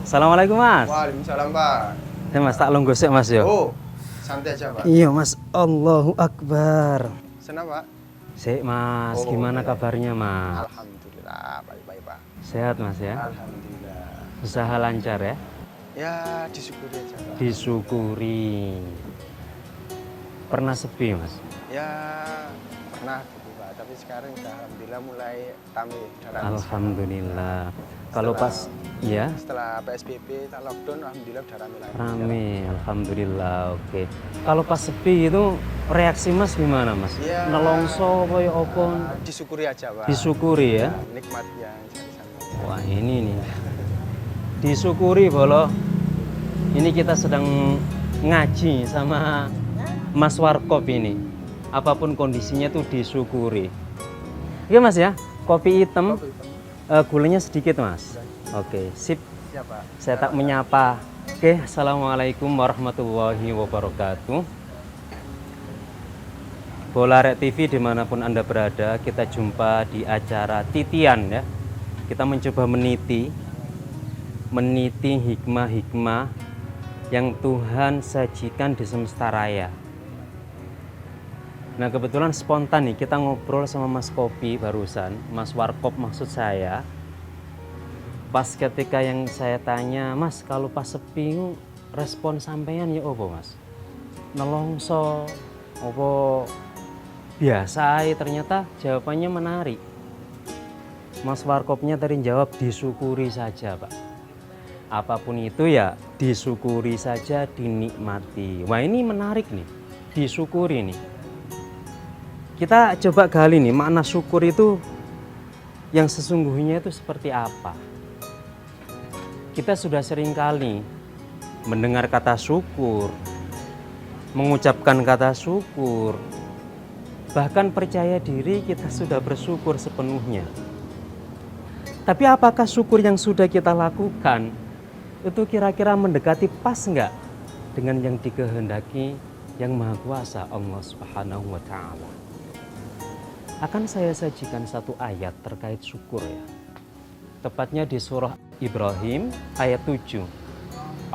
Assalamualaikum Mas. Waalaikumsalam Pak. Ya Mas, tak longgo sik Mas yo. Oh, santai aja Pak. Iya Mas, Allahu Akbar. Senang Pak? Sik Mas, Oh, gimana iya. kabarnya Mas? Alhamdulillah, baik-baik Pak. Sehat Mas ya? Alhamdulillah. Usaha lancar ya? Ya, disyukuri aja Pak. Disyukuri. Pernah sepi Mas? Ya, pernah gitu Pak. Tapi sekarang udah alhamdulillah mulai rame. Udah rame Alhamdulillah. Kalau pas ya setelah PSBB, tak lockdown, alhamdulillah udah rame lagi. rame, alhamdulillah. Oke. Kalau pas sepi itu reaksi Mas gimana Mas? Ya. Nelongso koyo opo? Disyukuri aja Pak. Disyukuri ya. Nikmat yang sana. Wah ini nih. Disyukuri bolo. Ini kita sedang ngaji sama Mas Warkop ini. Apapun kondisinya tuh disyukuri. Iya Mas ya. Kopi hitam. Gulanya sedikit Mas. Oke, sip. Siapa? Saya tak menyapa. Oke, assalamualaikum warahmatullahi wabarakatuh. Bolarek TV dimanapun Anda berada, kita jumpa di acara titian ya. Kita mencoba meniti hikmah-hikmah yang Tuhan sajikan di semesta raya. Nah kebetulan spontan nih kita ngobrol sama Mas Kopi barusan, Mas Warkop maksud saya. Pas ketika yang saya tanya, Mas kalau pas sepi respon sampean ya apa Mas? Nelongso, apa biasa aja, ternyata jawabannya menarik. Mas Warkopnya tadi jawab disyukuri saja Pak. Apapun itu ya disyukuri saja, dinikmati. Wah ini menarik nih, disyukuri nih. Kita coba gali nih makna syukur itu yang sesungguhnya itu seperti apa. Kita sudah sering kali mendengar kata syukur, mengucapkan kata syukur, bahkan percaya diri kita sudah bersyukur sepenuhnya. Tapi apakah syukur yang sudah kita lakukan itu kira-kira mendekati pas enggak dengan yang dikehendaki yang Maha Kuasa Allah Subhanahu wa Ta'ala? Akan saya sajikan satu ayat terkait syukur ya. Tepatnya di surah Ibrahim ayat 7.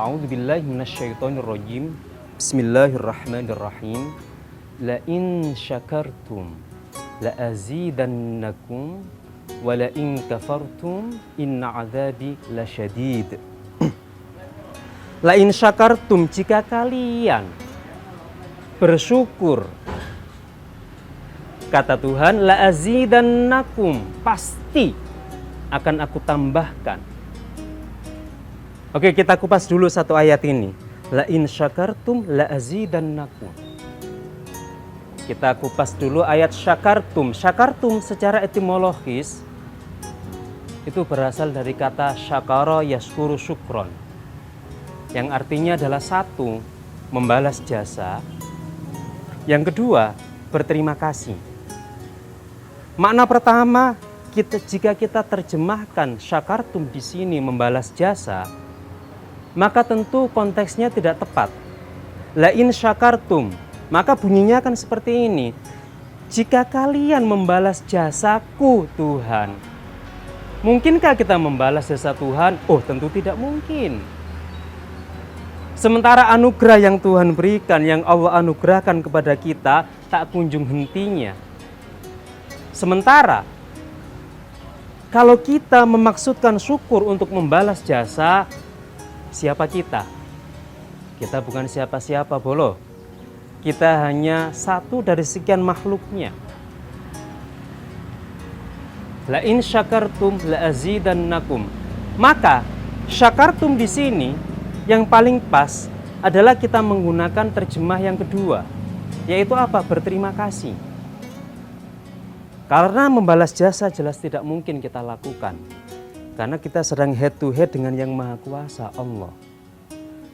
A'udzubillahi minasyaitonirrajim. Bismillahirrahmanirrahim. La in syakartum la azidannakum wa la in kafartum inna 'adzabi lasyadid. La in syakartum, jika kalian bersyukur, kata Tuhan, la azidannakum, pasti akan aku tambahkan. Oke, kita kupas dulu satu ayat ini. La in syakartum la azidannakum. Kita kupas dulu ayat syakartum. Syakartum secara etimologis itu berasal dari kata syakara yaskuru syukron, yang artinya adalah satu, membalas jasa. Yang kedua, berterima kasih. Makna pertama, jika kita terjemahkan syakartum di sini membalas jasa, maka tentu konteksnya tidak tepat. La in syakartum, maka bunyinya akan seperti ini. Jika kalian membalas jasaku Tuhan, mungkinkah kita membalas jasa Tuhan? Oh, tentu tidak mungkin. Sementara anugerah yang Tuhan berikan, yang Allah anugerahkan kepada kita, tak kunjung hentinya. Sementara kalau kita memaksudkan syukur untuk membalas jasa, siapa kita? Kita bukan siapa-siapa bolo. Kita hanya satu dari sekian makhluknya. La in syakartum la azidannakum. Maka syakartum di sini yang paling pas adalah kita menggunakan terjemah yang kedua, yaitu apa? Berterima kasih. Karena membalas jasa jelas tidak mungkin kita lakukan, karena kita sedang head to head dengan yang Maha Kuasa Allah.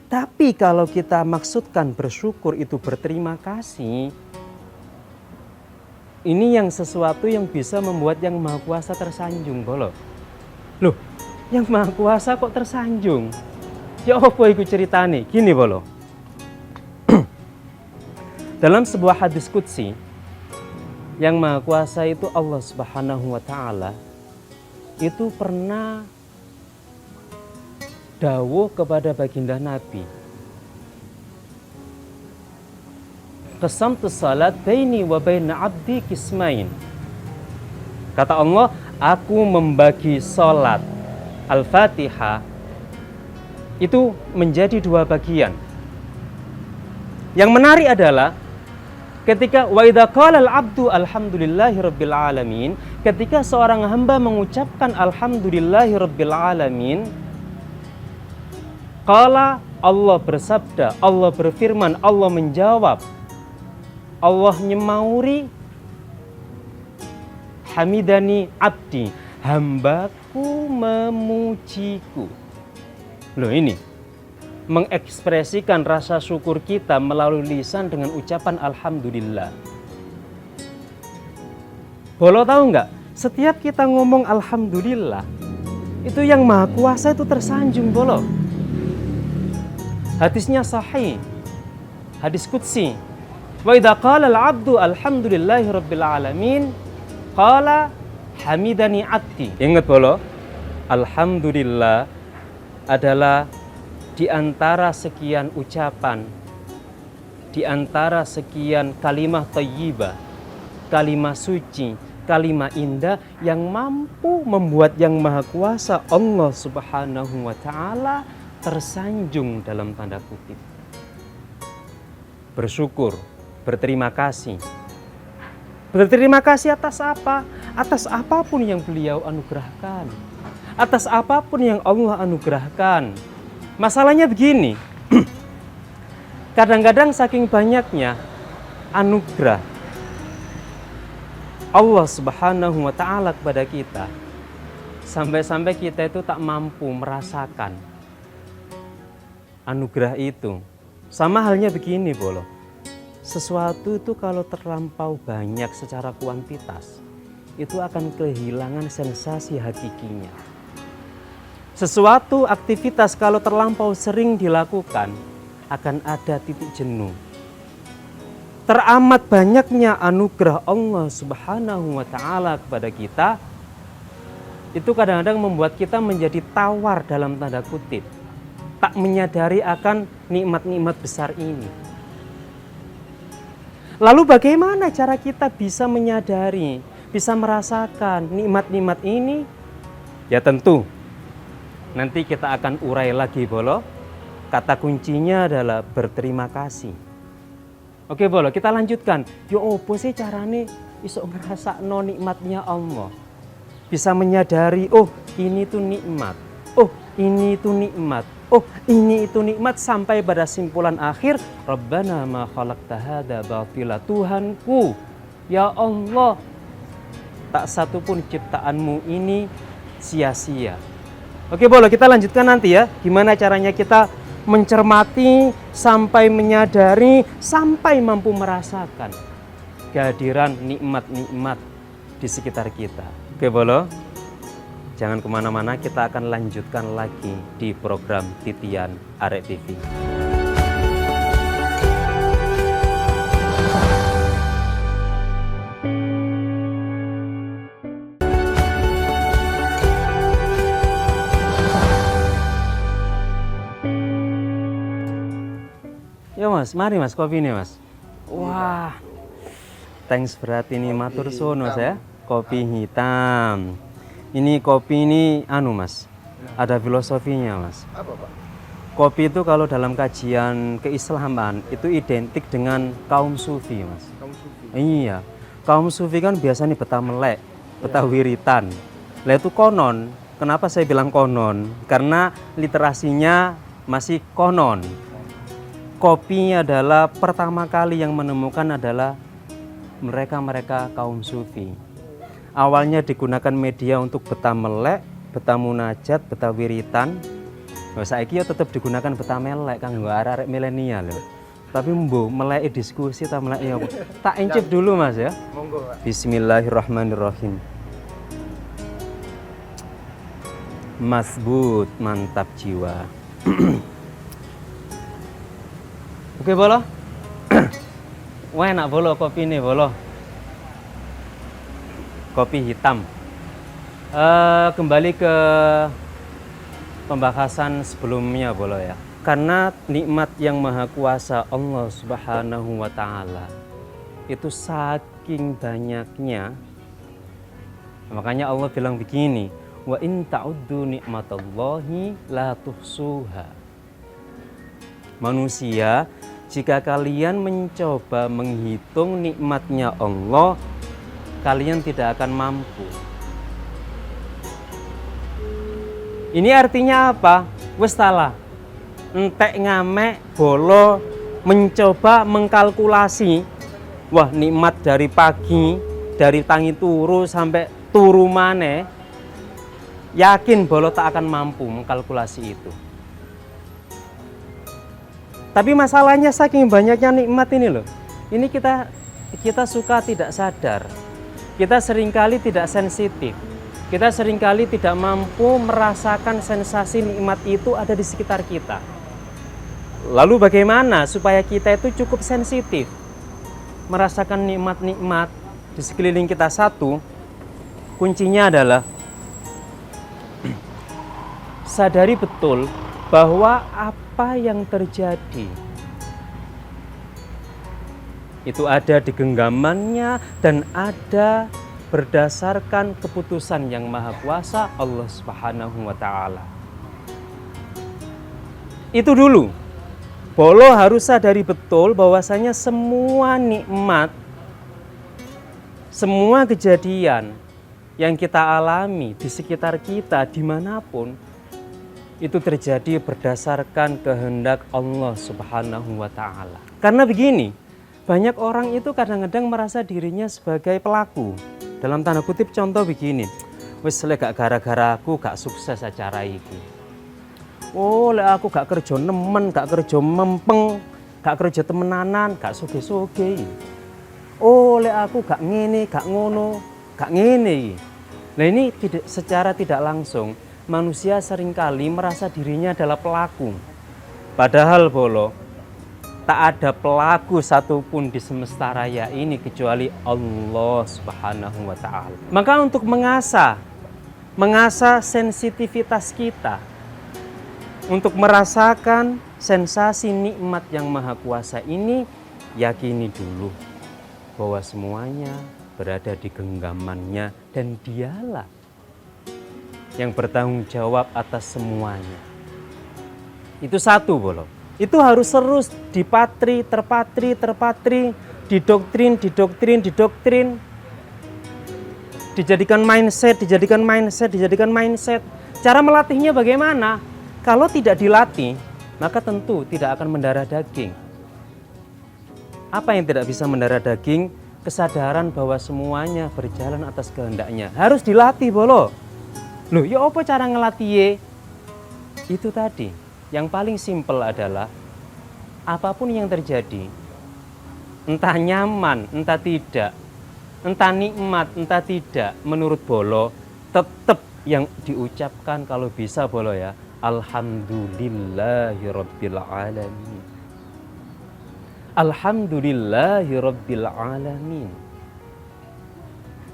Tapi kalau kita maksudkan bersyukur itu berterima kasih, ini yang sesuatu yang bisa membuat yang Maha Kuasa tersanjung bolo. Loh, yang Maha Kuasa kok tersanjung? Ya apa iku ceritane? Gini bolo. Dalam sebuah hadis qudsi, yang Maha Kuasa itu Allah Subhanahu wa Ta'ala itu pernah dawuh kepada baginda Nabi. Qasamtu salat baini wa baina abdi kismain. Kata Allah, aku membagi salat Al-Fatihah itu menjadi 2 bagian. Yang menarik adalah ketika wa idza qala al-'abdu alhamdulillahirabbil alamin, ketika seorang hamba mengucapkan alhamdulillahirabbil alamin, qala, Allah bersabda, Allah berfirman, Allah menjawab, Allah nyemauri, hamidani abdi, hambaku memujiku. Loh, ini mengekspresikan rasa syukur kita melalui lisan dengan ucapan alhamdulillah. Bolo tahu nggak? Setiap kita ngomong alhamdulillah, itu yang maha kuasa itu tersanjung, Bolo. Hadisnya sahih, hadis qudsi. Wa idza qala al-'abdu alhamdulillahi rabbil alamin, qala hamidani 'abdi. Ingat, Bolo, alhamdulillah adalah di antara sekian ucapan, di antara sekian kalimah thayyibah, kalimah suci, kalimah indah yang mampu membuat yang maha kuasa Allah Subhanahu wa ta'ala tersanjung dalam tanda kutip. Bersyukur, berterima kasih. Berterima kasih atas apa? Atas apapun yang beliau anugerahkan, atas apapun yang Allah anugerahkan. Masalahnya begini, kadang-kadang saking banyaknya anugerah Allah Subhanahu wa ta'ala kepada kita, sampai-sampai kita itu tak mampu merasakan anugerah itu. Sama halnya begini, Bolo. Sesuatu itu kalau terlampau banyak secara kuantitas, itu akan kehilangan sensasi hakikinya. Sesuatu aktivitas kalau terlampau sering dilakukan, akan ada titik jenuh. Teramat banyaknya anugerah Allah Subhanahu wa ta'ala kepada kita, itu kadang-kadang membuat kita menjadi tawar dalam tanda kutip, tak menyadari akan nikmat-nikmat besar ini. Lalu bagaimana cara kita bisa menyadari, bisa merasakan nikmat-nikmat ini? Ya tentu nanti kita akan urai lagi, Bolo. Kata kuncinya adalah berterima kasih. Oke, Bolo, kita lanjutkan. Yo opo sih carane iso ngrasakno nikmatnya Allah? Bisa menyadari, oh ini tuh nikmat. Oh ini itu nikmat. Oh ini itu nikmat, sampai pada simpulan akhir, Rabbana ma khalaqta hadza batila. Tuhanku, ya Allah, tak satu pun ciptaanmu ini sia-sia. Oke, Bolo, kita lanjutkan nanti ya. Gimana caranya kita mencermati, sampai menyadari, sampai mampu merasakan kehadiran nikmat-nikmat di sekitar kita. Oke, Bolo, jangan kemana-mana, kita akan lanjutkan lagi di program Titian Arek TV. Ya Mas, mari Mas, kopi ini Mas. Wah, thanks berat ini, matur suwun Mas ya. Kopi hitam. Ini kopi ini Mas, ada filosofinya Mas. Apa, Pak? Kopi itu kalau dalam kajian keislaman itu identik dengan kaum sufi Mas. Kaum sufi. Iya, kaum sufi kan biasanya betah melek, betah wiritan. Lah itu konon. Kenapa saya bilang konon? Karena literasinya masih konon. Kopi adalah pertama kali yang menemukan adalah mereka kaum sufi. Awalnya digunakan media untuk betah melek, betah munajat, betah wiritan. Saiki ya tetap digunakan betah melek kanggo arek milenial lho. Tapi mbo melek diskusi ta melek ya. Tak encip dulu Mas ya. Monggo, Pak. Bismillahirrahmanirrahim. Masbut, mantap jiwa. Oke, Bolo. Wah, enak Bolo kopi ini, Bolo. Kopi hitam. Kembali ke pembahasan sebelumnya Bolo ya. Karena nikmat yang maha kuasa Allah Subhanahu wa taala itu saking banyaknya, makanya Allah bilang begini, wa in ta'uddu nikmatallahi la tuhsuha. Manusia, jika kalian mencoba menghitung nikmatnya Allah, kalian tidak akan mampu. Ini artinya apa? Wes salah. Entek ngamek Bolo mencoba mengkalkulasi, wah nikmat dari pagi, dari tangi turu sampai turu maneh, yakin Bolo tak akan mampu mengkalkulasi itu. Tapi masalahnya saking banyaknya nikmat ini loh. Ini kita suka tidak sadar. Kita seringkali tidak sensitif. Kita seringkali tidak mampu merasakan sensasi nikmat itu ada di sekitar kita. Lalu bagaimana supaya kita itu cukup sensitif merasakan nikmat-nikmat di sekeliling kita? Satu, kuncinya adalah sadari betul bahwa apa yang terjadi itu ada di genggamannya dan ada berdasarkan keputusan yang maha kuasa Allah Subhanahu wa taala. Itu dulu. Bolo harus sadari betul bahwasanya semua nikmat, semua kejadian yang kita alami di sekitar kita dimanapun itu terjadi berdasarkan kehendak Allah Subhanahu wa taala. Karena begini, banyak orang itu kadang-kadang merasa dirinya sebagai pelaku. Dalam tanda kutip contoh begini, wis lek gak gara-gara aku gak sukses acara iki. Oh, lek aku gak kerja nemen, gak kerja mempeng, gak kerja temenanan, gak soge-soge. Oh, lek aku gak ngene, gak ngono, gak ngene. Nah ini secara tidak langsung manusia seringkali merasa dirinya adalah pelaku. Padahal Bolo, tak ada pelaku satupun di semesta raya ini kecuali Allah Subhanahu wa taala. Maka untuk mengasah sensitivitas kita untuk merasakan sensasi nikmat yang maha kuasa ini, yakini dulu bahwa semuanya berada di genggamannya dan dialah yang bertanggung jawab atas semuanya. Itu satu Bolo. Itu harus terus terpatri, didoktrin, dijadikan mindset. Cara melatihnya bagaimana? Kalau tidak dilatih, maka tentu tidak akan mendarah daging. Apa yang tidak bisa mendarah daging? Kesadaran bahwa semuanya berjalan atas kehendaknya. Harus dilatih Bolo. Loh, ya apa cara ngelatih? Itu tadi. Yang paling simpel adalah apapun yang terjadi, entah nyaman, entah tidak, entah nikmat, entah tidak, menurut Bolo, tetap yang diucapkan kalau bisa Bolo ya, Alhamdulillahirabbil alamin. Alhamdulillahirabbil alamin.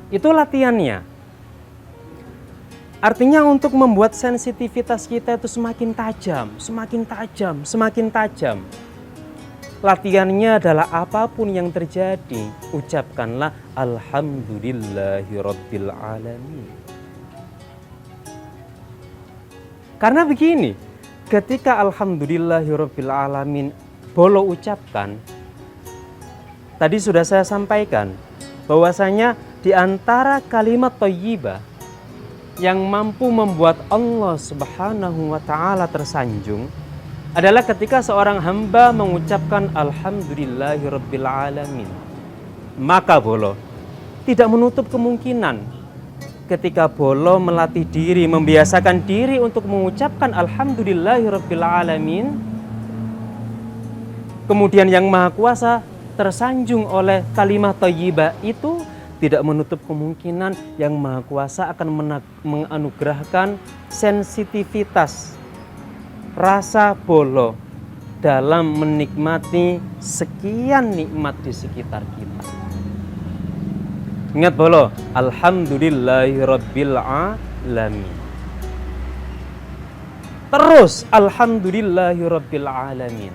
Itu latihannya. Artinya untuk membuat sensitivitas kita itu semakin tajam. Latihannya adalah apapun yang terjadi, ucapkanlah Alhamdulillahirabbil alamin. Karena begini, ketika Alhamdulillahirabbil alamin Bolo ucapkan, tadi sudah saya sampaikan bahwasanya di antara kalimat thayyibah yang mampu membuat Allah Subhanahu wa taala tersanjung adalah ketika seorang hamba mengucapkan Alhamdulillahirabbil alamin. Maka Bolo tidak menutup kemungkinan ketika Bolo melatih diri, membiasakan diri untuk mengucapkan Alhamdulillahirabbil alamin, kemudian yang Maha Kuasa tersanjung oleh kalimat thayyibah itu, tidak menutup kemungkinan yang Maha Kuasa akan menganugerahkan sensitivitas rasa Bolo dalam menikmati sekian nikmat di sekitar kita. Ingat Bolo, Alhamdulillahirabbil alamin. terus alhamdulillahirabbil alamin.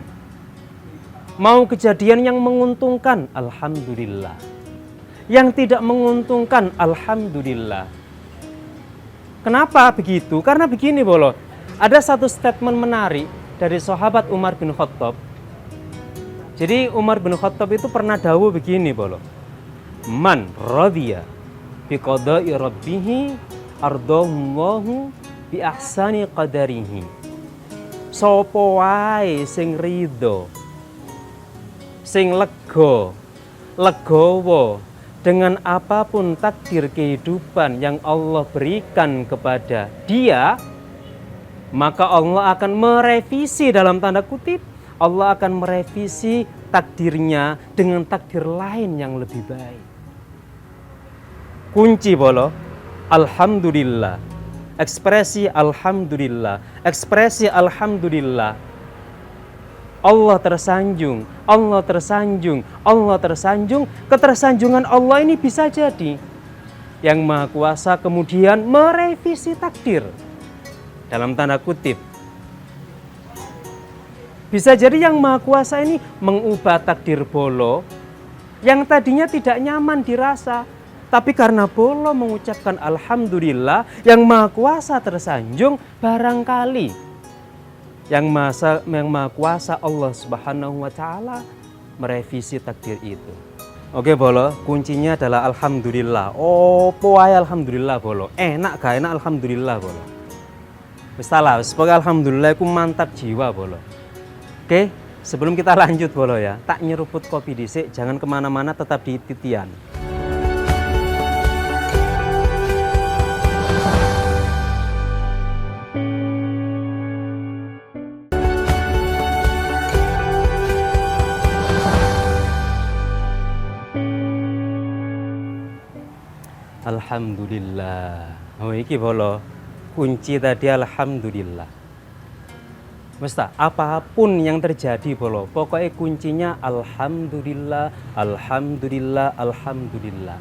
Mau kejadian yang menguntungkan, alhamdulillah. Yang tidak menguntungkan, alhamdulillah. Kenapa begitu? Karena begini bolo, ada satu statement menarik dari sahabat Umar bin Khattab. Jadi Umar bin Khattab itu pernah dawuh begini bolo, man radhiya bi qada'i rabbih ardallahu bi ahsani qadarihi. Sapa wae sing ridho, sing legowo dengan apapun takdir kehidupan yang Allah berikan kepada dia, maka Allah akan merevisi, dalam tanda kutip, Allah akan merevisi takdirnya dengan takdir lain yang lebih baik. Kunci bolo, alhamdulillah. Ekspresi alhamdulillah. Ekspresi alhamdulillah. Allah tersanjung, Allah tersanjung, Allah tersanjung. Ketersanjungan Allah ini bisa jadi Yang Maha Kuasa kemudian merevisi takdir, dalam tanda kutip. Bisa jadi Yang Maha Kuasa ini mengubah takdir bolo yang tadinya tidak nyaman dirasa, tapi karena bolo mengucapkan alhamdulillah, Yang Maha Kuasa tersanjung. Barangkali Yang Maha Kuasa Allah Subhanahu wa Ta'ala merevisi takdir itu. Oke bolo, kuncinya adalah alhamdulillah. Opo ae alhamdulillah bolo. Enak gak enak alhamdulillah bolo. Wis salah, semoga alhamdulillah ku mantap jiwa bolo. Oke, sebelum kita lanjut bolo ya, tak nyeruput kopi dhisik, jangan kemana-mana, tetap di titian. Alhamdulillah. Oh iki bolo, kunci tadi alhamdulillah. Mesta apapun yang terjadi bolo, pokoknya kuncinya alhamdulillah, alhamdulillah, alhamdulillah.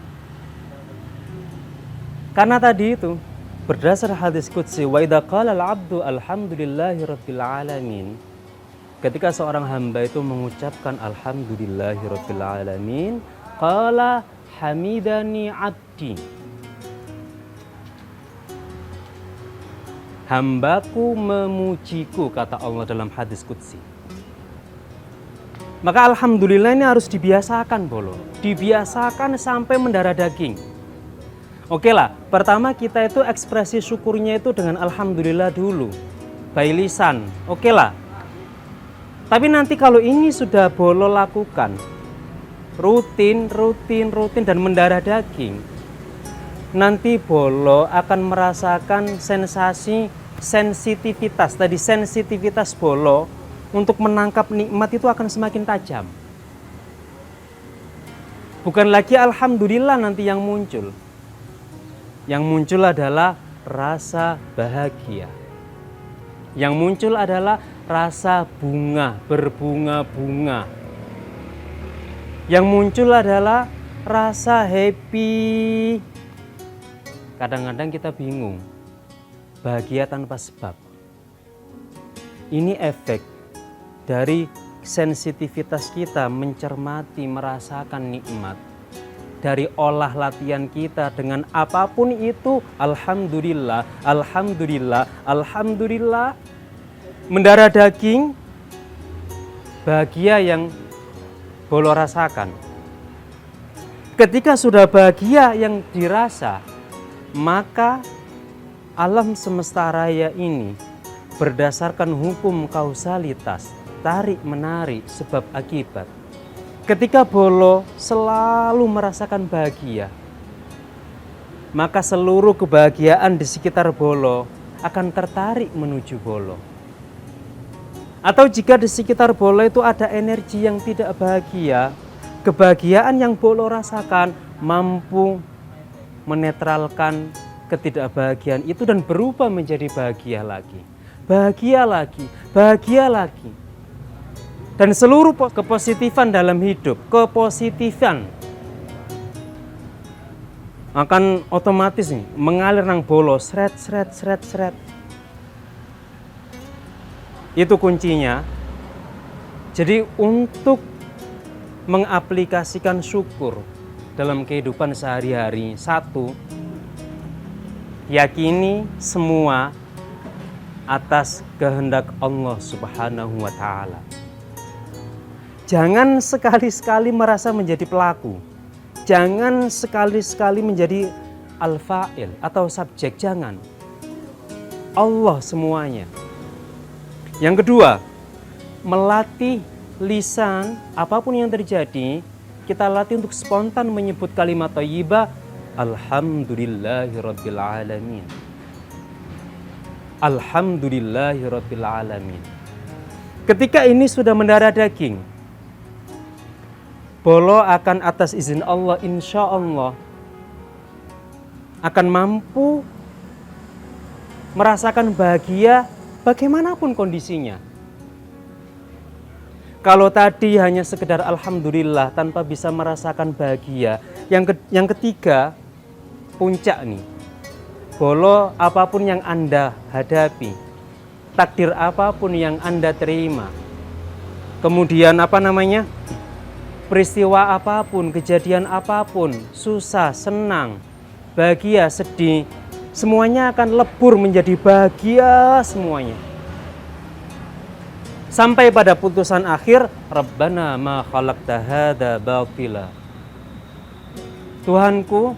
Karena tadi itu berdasar hadis qudsi, wa idza qala al-'abdu alhamdulillahirabbil alamin. Ketika seorang hamba itu mengucapkan alhamdulillahirabbil alamin, qala hamidani 'abdi. Hambaku memujiku, kata Allah dalam hadis qudsi. Maka alhamdulillah ini harus dibiasakan bolo. Dibiasakan sampai mendarah daging. Oke lah, pertama kita itu ekspresi syukurnya itu dengan alhamdulillah dulu. By lisan, oke lah. Tapi nanti kalau ini sudah bolo lakukan rutin dan mendarah daging, nanti bolo akan merasakan sensitivitas. Tadi sensitivitas bolo untuk menangkap nikmat itu akan semakin tajam. Bukan lagi alhamdulillah nanti yang muncul. Yang muncul adalah rasa bahagia. Yang muncul adalah rasa berbunga-bunga. Yang muncul adalah rasa happy. Kadang-kadang kita bingung, bahagia tanpa sebab. Ini efek dari sensitivitas kita mencermati, merasakan nikmat. Dari olah latihan kita dengan apapun itu, alhamdulillah, alhamdulillah, alhamdulillah. Mendarah daging, bahagia yang bolo rasakan. Ketika sudah bahagia yang dirasa, maka alam semesta raya ini berdasarkan hukum kausalitas, tarik menarik sebab akibat. Ketika bolo selalu merasakan bahagia, maka seluruh kebahagiaan di sekitar bolo akan tertarik menuju bolo. Atau jika di sekitar bolo itu ada energi yang tidak bahagia, kebahagiaan yang bolo rasakan mampu menetralkan ketidakbahagiaan itu dan berubah menjadi bahagia lagi. Bahagia lagi, bahagia lagi. Dan seluruh kepositifan dalam hidup, kepositifan akan otomatis nih mengalir nang bolo, seret. Itu kuncinya. Jadi untuk mengaplikasikan syukur dalam kehidupan sehari-hari, satu, yakini semua atas kehendak Allah Subhanahu wa Ta'ala. Jangan sekali-sekali merasa menjadi pelaku. Jangan sekali-sekali menjadi al-fa'il atau subjek, jangan. Allah semuanya. Yang kedua, melatih lisan, apapun yang terjadi, kita latih untuk spontan menyebut kalimat thayyibah, alhamdulillahirabbil alamin. Alhamdulillahirabbil alamin. Ketika ini sudah mendarah daging, bolo akan atas izin Allah, insya Allah akan mampu merasakan bahagia bagaimanapun kondisinya. Kalau tadi hanya sekedar alhamdulillah tanpa bisa merasakan bahagia, yang ketiga, puncak nih. Bolo apapun yang Anda hadapi, takdir apapun yang Anda terima, kemudian peristiwa apapun, kejadian apapun, susah, senang, bahagia, sedih, semuanya akan lebur menjadi bahagia semuanya. Sampai pada putusan akhir, Rabbana ma khalaqta hadza batila. Tuhanku,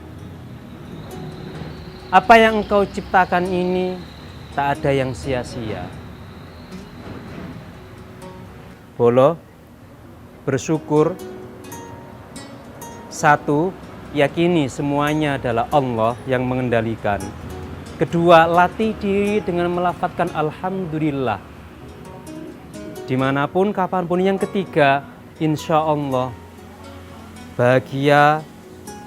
apa yang Engkau ciptakan ini tak ada yang sia-sia. Bolo, bersyukur. Satu, yakini semuanya adalah Allah yang mengendalikan. Kedua, latih diri dengan melafadzkan alhamdulillah. Dimanapun, kapanpun. Yang ketiga, insya Allah bahagia,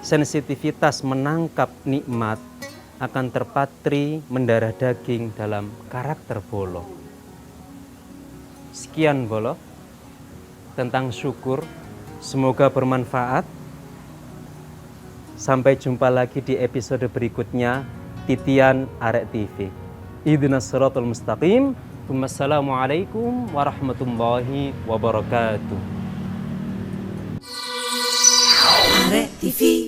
sensitivitas menangkap nikmat akan terpatri mendarah daging dalam karakter Bolo. Sekian Bolo tentang syukur, semoga bermanfaat. Sampai jumpa lagi di episode berikutnya, Titian Arek TV. Ihdinas siratal mustaqim. Wassalamualaikum warahmatullahi wabarakatuh. Arek TV.